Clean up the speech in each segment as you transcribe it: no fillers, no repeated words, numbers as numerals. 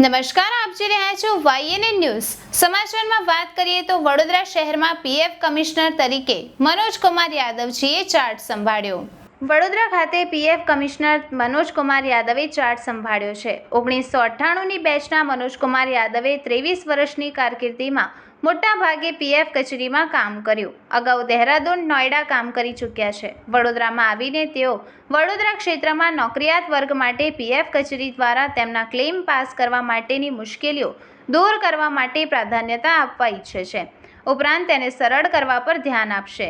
નમસ્કાર, આપ જોઈ રહ્યા છો YNN ન્યૂઝ. સમાચારમાં વાત કરીએ તો વડોદરા શહેરમાં પીએફ કમિશનર તરીકે મનોજ કુમાર યાદવજીએ ચાર્જ સંભાળ્યો. વડોદરા ખાતે પીએફ કમિશનર મનોજ કુમાર યાદવે ચાર્જ સંભાળ્યો છે. 1998ની બેચના મનોજ કુમાર યાદવે 23 વર્ષની કારકિર્દીમાં મોટા ભાગે પીએફ કચેરીમાં કામ કર્યું. અગાઉ દહેરાદૂન, નોઈડા કામ કરી ચૂક્યા છે. વડોદરામાં આવીને તેઓ વડોદરા ક્ષેત્રમાં નોકરિયાત વર્ગ માટે પીએફ કચેરી દ્વારા તેમના ક્લેમ પાસ કરવા માટેની મુશ્કેલીઓ દૂર કરવા માટે પ્રાધાન્યતા આપવા ઈચ્છે છે. ઉપરાંત તેને સરળ કરવા પર ધ્યાન આપશે.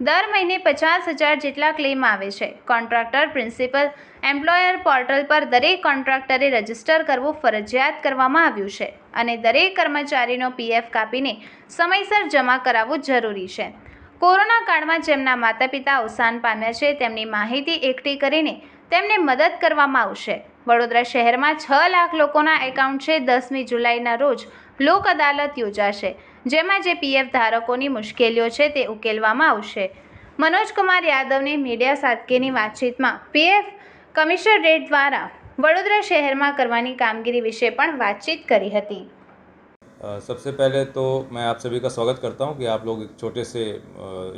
દર મહિને 50,000 જેટલા ક્લેમ આવે છે. કોન્ટ્રાક્ટર પ્રિન્સિપલ એમ્પ્લોયર પોર્ટલ પર દરેક કોન્ટ્રાક્ટરે રજીસ્ટર કરવું ફરજિયાત કરવામાં આવ્યું છે અને દરેક કર્મચારીનો પીએફ કાપીને સમયસર જમા કરાવવું જરૂરી છે. કોરોના કાળમાં જેમના માતા પિતા અવસાન પામ્યા છે તેમની માહિતી એકઠી કરીને તેમને મદદ કરવામાં આવશે. વડોદરા શહેરમાં 6 લાખ લોકોના એકાઉન્ટ છે. 10મી જુલાઈના રોજ લોક અદાલત યોજાશે, જેમાં જે પીએફ ધારકોની મુશ્કેલીઓ છે તે ઉકેલવામાં આવશે. મનોજ કુમાર યાદવને મીડિયા સાથેની વાતચીતમાં પીએફ કમિશનરેટ દ્વારા વડોદરા શહેરમાં કરવાની કામગીરી વિશે પણ વાતચીત કરી હતી. सबसे पहले तो मैं आप सभी का स्वागत करता हूं कि आप लोग एक छोटे से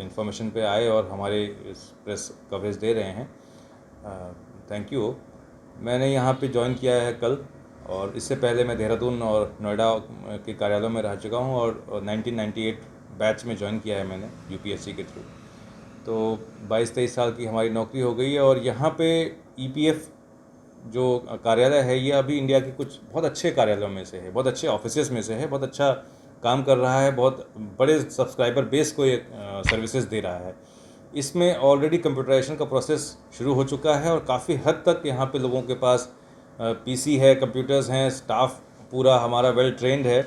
इन्फॉर्मेशन पे आए और हमारे इस प्रेस कवरेज दे रहे हैं. Thank you. मैंने यहाँ पे ज्वाइन किया है कल, और इससे पहले मैं देहरादून और नोएडा के कार्यालयों में रह चुका हूँ और 1998 बैच में ज्वाइन किया है मैंने यूपीएससी के थ्रू. तो 22-23 साल की हमारी नौकरी हो गई है और यहाँ पे ईपीएफ जो कार्यालय है ये अभी इंडिया के कुछ बहुत अच्छे कार्यालयों में से है, बहुत अच्छे ऑफिसेज में से है, बहुत अच्छा काम कर रहा है, बहुत बड़े सब्सक्राइबर बेस को ये सर्विसेज दे रहा है. इसमें ऑलरेडी कंप्यूटराइजेशन का प्रोसेस शुरू हो चुका है और काफ़ी हद तक यहाँ पे लोगों के पास पीसी है, कंप्यूटर्स हैं, स्टाफ पूरा हमारा वेल ट्रेंड है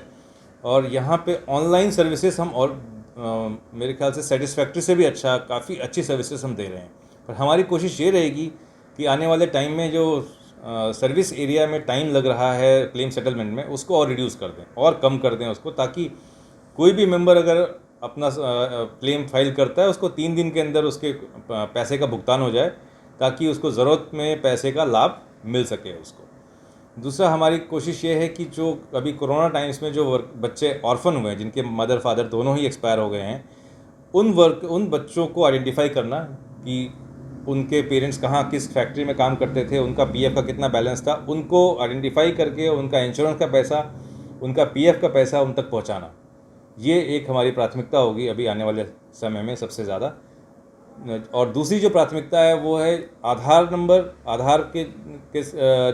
और यहाँ पे ऑनलाइन सर्विसेज हम और मेरे ख्याल से सेटिस्फैक्ट्री से भी अच्छा, काफ़ी अच्छी सर्विसेज हम दे रहे हैं. पर हमारी कोशिश ये रहेगी कि आने वाले टाइम में जो सर्विस एरिया में टाइम लग रहा है क्लेम सेटलमेंट में, उसको और रिड्यूस कर दें और कम कर दें उसको, ताकि कोई भी मेंबर अगर अपना क्लेम फाइल करता है उसको 3 दिन के अंदर उसके पैसे का भुगतान हो जाए, ताकि उसको ज़रूरत में पैसे का लाभ मिल सके उसको. दूसरा, हमारी कोशिश ये है कि जो अभी कोरोना टाइम्स में जो बच्चे ऑर्फन हुए हैं, जिनके मदर फादर दोनों ही एक्सपायर हो गए हैं, उन बच्चों को आइडेंटिफाई करना कि उनके पेरेंट्स कहाँ किस फैक्ट्री में काम करते थे, उनका पीएफ का कितना बैलेंस था, उनको आइडेंटिफाई करके उनका इंश्योरेंस का पैसा, उनका पीएफ का पैसा उन तक पहुँचाना, ये एक हमारी प्राथमिकता होगी अभी आने वाले समय में सबसे ज़्यादा. और दूसरी जो प्राथमिकता है वो है आधार नंबर, आधार के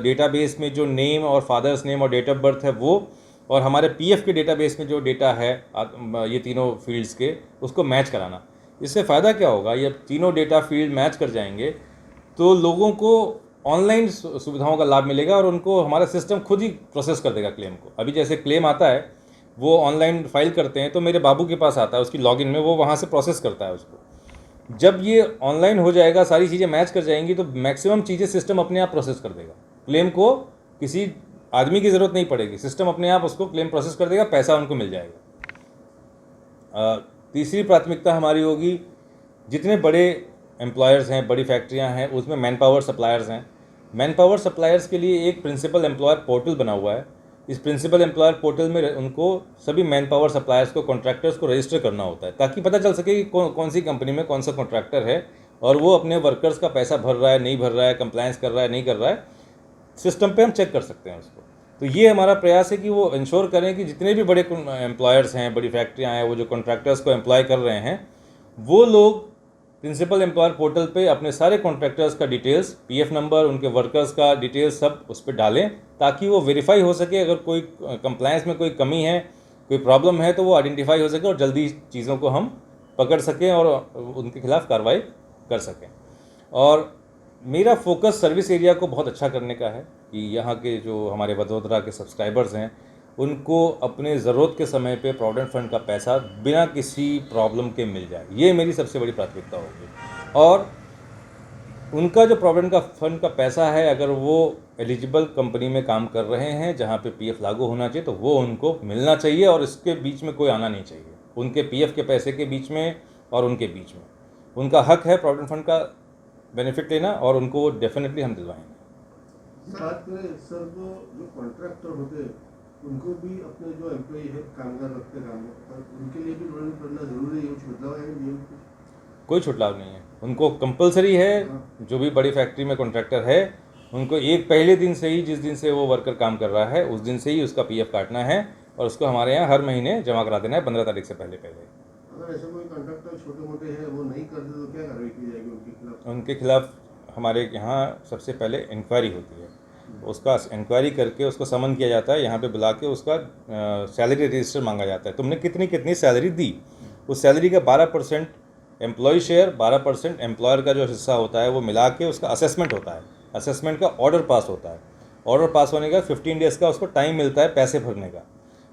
डेटाबेस में जो नेम और फादर्स नेम और डेट ऑफ बर्थ है वो, और हमारे पीएफ के डेटाबेस में जो डेटा है ये तीनों फील्ड्स के, उसको मैच कराना. इससे फ़ायदा क्या होगा, ये तीनों डेटा फील्ड मैच कर जाएंगे तो लोगों को ऑनलाइन सुविधाओं का लाभ मिलेगा और उनको हमारा सिस्टम खुद ही प्रोसेस कर देगा क्लेम को. अभी जैसे क्लेम आता है वो ऑनलाइन फाइल करते हैं तो मेरे बाबू के पास आता है, उसकी लॉगिन में वो वहाँ से प्रोसेस करता है उसको. जब ये ऑनलाइन हो जाएगा, सारी चीज़ें मैच कर जाएंगी, तो मैक्सिमम चीज़ें सिस्टम अपने आप प्रोसेस कर देगा. क्लेम को किसी आदमी की ज़रूरत नहीं पड़ेगी, सिस्टम अपने आप उसको क्लेम प्रोसेस कर देगा, पैसा उनको मिल जाएगा. तीसरी प्राथमिकता हमारी होगी, जितने बड़े एम्प्लॉयर्स हैं, बड़ी फैक्ट्रियां हैं, उसमें मैन पावर सप्लायर्स हैं. मैन पावर सप्लायर्स के लिए एक प्रिंसिपल एम्प्लॉयर पोर्टल बना हुआ है. इस प्रिंसिपल एम्प्लॉयर पोर्टल में उनको सभी मैन पावर सप्लायर्स को, कॉन्ट्रैक्टर्स को रजिस्टर करना होता है, ताकि पता चल सके कि कौन सी कंपनी में कौन सा कॉन्ट्रैक्टर है और वो अपने वर्कर्स का पैसा भर रहा है, नहीं भर रहा है, कंप्लायंस कर रहा है, नहीं कर रहा है. सिस्टम पे हम चेक कर सकते हैं उसको. तो ये हमारा प्रयास है कि वो इंश्योर करें कि जितने भी बड़े एम्प्लॉयर्स हैं, बड़ी फैक्ट्रियाँ हैं, वो जो कॉन्ट्रैक्टर्स को एम्प्लॉय कर रहे हैं, वो लोग प्रिंसिपल एम्प्लॉयर पोर्टल पे अपने सारे कॉन्ट्रैक्टर्स का डिटेल्स, पीएफ नंबर, उनके वर्कर्स का डिटेल्स सब उस पर डालें, ताकि वो वेरीफाई हो सके. अगर कोई कंप्लायंस में कोई कमी है, कोई प्रॉब्लम है, तो वो आइडेंटिफाई हो सके और जल्दी चीज़ों को हम पकड़ सकें और उनके खिलाफ़ कार्रवाई कर सकें. और मेरा फोकस सर्विस एरिया को बहुत अच्छा करने का है कि यहाँ के जो हमारे वडोदरा के सब्सक्राइबर्स हैं, उनको अपने ज़रूरत के समय पे प्रोविडेंट फंड का पैसा बिना किसी प्रॉब्लम के मिल जाए. ये मेरी सबसे बड़ी प्राथमिकता होगी. और उनका जो प्रोविडेंट का फंड का पैसा है, अगर वो एलिजिबल कंपनी में काम कर रहे हैं जहाँ पे पीएफ लागू होना चाहिए, तो वो उनको मिलना चाहिए और इसके बीच में कोई आना नहीं चाहिए. उनके पीएफ के पैसे के बीच में और उनके बीच में उनका हक है प्रोविडेंट फंड का बेनिफिट लेना, और उनको डेफिनेटली हम दिलवाएंगे. बात करें सर, वो जो कॉन्ट्रैक्टर होते हैं उनको भी अपने जो एम्प्लॉय है, कामगार रखते काम पर, उनके लिए भी लोन करना जरूरी है। कुछ बदलाव है नियम में? कोई छुटलाव नहीं है, उनको कंपलसरी है। जो भी बड़ी फैक्ट्री में कॉन्ट्रैक्टर है उनको एक पहले दिन से ही, जिस दिन से वो वर्कर काम कर रहा है उस दिन से ही उसका पीएफ काटना है और उसको हमारे यहाँ हर महीने जमा करा देना है 15 तारीख से पहले। अगर ऐसा कोई कॉन्ट्रैक्टर छोटे मोटे हैं वो नहीं करते तो क्या कार्रवाई की जाएगी उनके खिलाफ? उनके खिलाफ हमारे यहाँ सबसे पहले इंक्वायरी होती है, उसका इंक्वायरी करके उसको समन किया जाता है, यहाँ पे बुला के उसका सैलरी रजिस्टर मांगा जाता है। तुमने कितनी कितनी सैलरी दी, उस सैलरी का 12% एम्प्लॉय शेयर, 12% एम्प्लॉयर का जो हिस्सा होता है वो मिला के उसका असेसमेंट होता है। असेसमेंट का ऑर्डर पास होता है। ऑर्डर पास होने का 15 डेज़ का उसको टाइम मिलता है पैसे भरने का।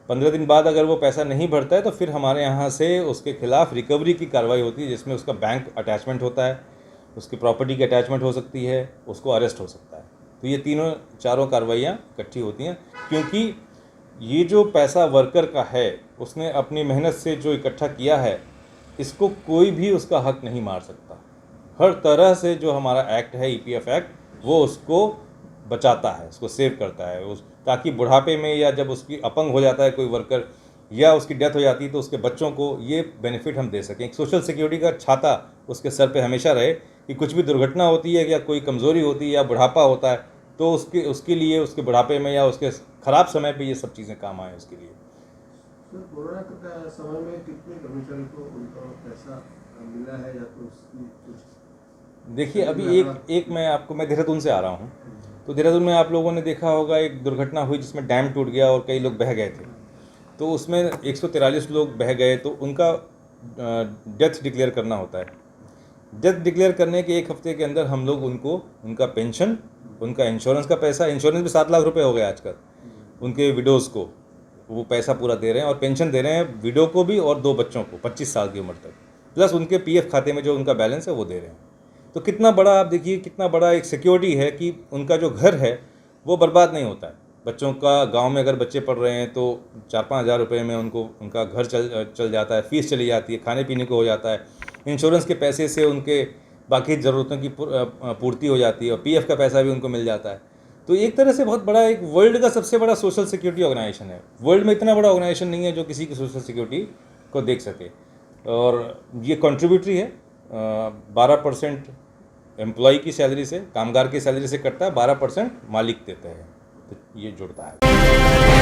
15 दिन बाद अगर वो पैसा नहीं भरता है तो फिर हमारे यहाँ से उसके खिलाफ रिकवरी की कार्रवाई होती है, जिसमें उसका बैंक अटैचमेंट होता है, उसकी प्रॉपर्टी की अटैचमेंट हो सकती है, उसको अरेस्ट हो सकता है। तो ये तीनों चारों कार्रवाइयाँ इकट्ठी होती हैं, क्योंकि ये जो पैसा वर्कर का है उसने अपनी मेहनत से जो इकट्ठा किया है, इसको कोई भी उसका हक नहीं मार सकता। हर तरह से जो हमारा एक्ट है, ईपीएफ एक्ट, वो उसको बचाता है, उसको सेव करता है, उस ताकि बुढ़ापे में या जब उसकी अपंग हो जाता है कोई वर्कर या उसकी डेथ हो जाती है तो उसके बच्चों को ये बेनिफिट हम दे सकें। एक सोशल सिक्योरिटी का छाता उसके सर पे हमेशा रहे कि कुछ भी दुर्घटना होती है या कोई कमज़ोरी होती है या बुढ़ापा होता है तो उसके लिए, उसके बुढ़ापे में या उसके ख़राब समय पे ये सब चीज़ें काम आए उसके लिए। सर, कोरोना के समय में कितने कर्मचारी को उनका पैसा मिला है या तो उसकी कुछ? देखिए, अभी मैं देहरादून से आ रहा हूँ, तो देहरादून में आप लोगों ने देखा होगा एक दुर्घटना हुई जिसमें डैम टूट गया और कई लोग बह गए थे। तो उसमें 143 लोग बह गए, तो उनका डेथ डिक्लेयर करना होता है। डेथ डिक्लेयर करने के एक हफ्ते के अंदर हम लोग उनको उनका पेंशन, उनका इंश्योरेंस का पैसा, इंश्योरेंस भी 7 लाख रुपए हो गया आजकल, उनके विडोज़ को वो पैसा पूरा दे रहे हैं और पेंशन दे रहे हैं विडो को भी और 2 बच्चों को 25 साल की उम्र तक, प्लस उनके पीएफ खाते में जो उनका बैलेंस है वो दे रहे हैं। तो कितना बड़ा, आप देखिए कितना बड़ा एक सिक्योरिटी है कि उनका जो घर है वो बर्बाद नहीं होता है। बच्चों का, गांव में अगर बच्चे पढ़ रहे हैं तो 4-5 हज़ार रुपये में उनको उनका घर चल जाता है, फ़ीस चली जाती है, खाने पीने को हो जाता है, इंश्योरेंस के पैसे से उनके बाकी ज़रूरतों की पूर्ति हो जाती है और पीएफ का पैसा भी उनको मिल जाता है। तो एक तरह से बहुत बड़ा, एक वर्ल्ड का सबसे बड़ा सोशल सिक्योरिटी ऑर्गेनाइजेशन है। वर्ल्ड में इतना बड़ा ऑर्गेनाइजेशन नहीं है जो किसी की सोशल सिक्योरिटी को देख सके। और ये कंट्रीब्यूटरी है, 12% एम्प्लॉय की सैलरी से, कामगार की सैलरी से कटता है, 12% मालिक देते हैं, तो ये जुड़ता है।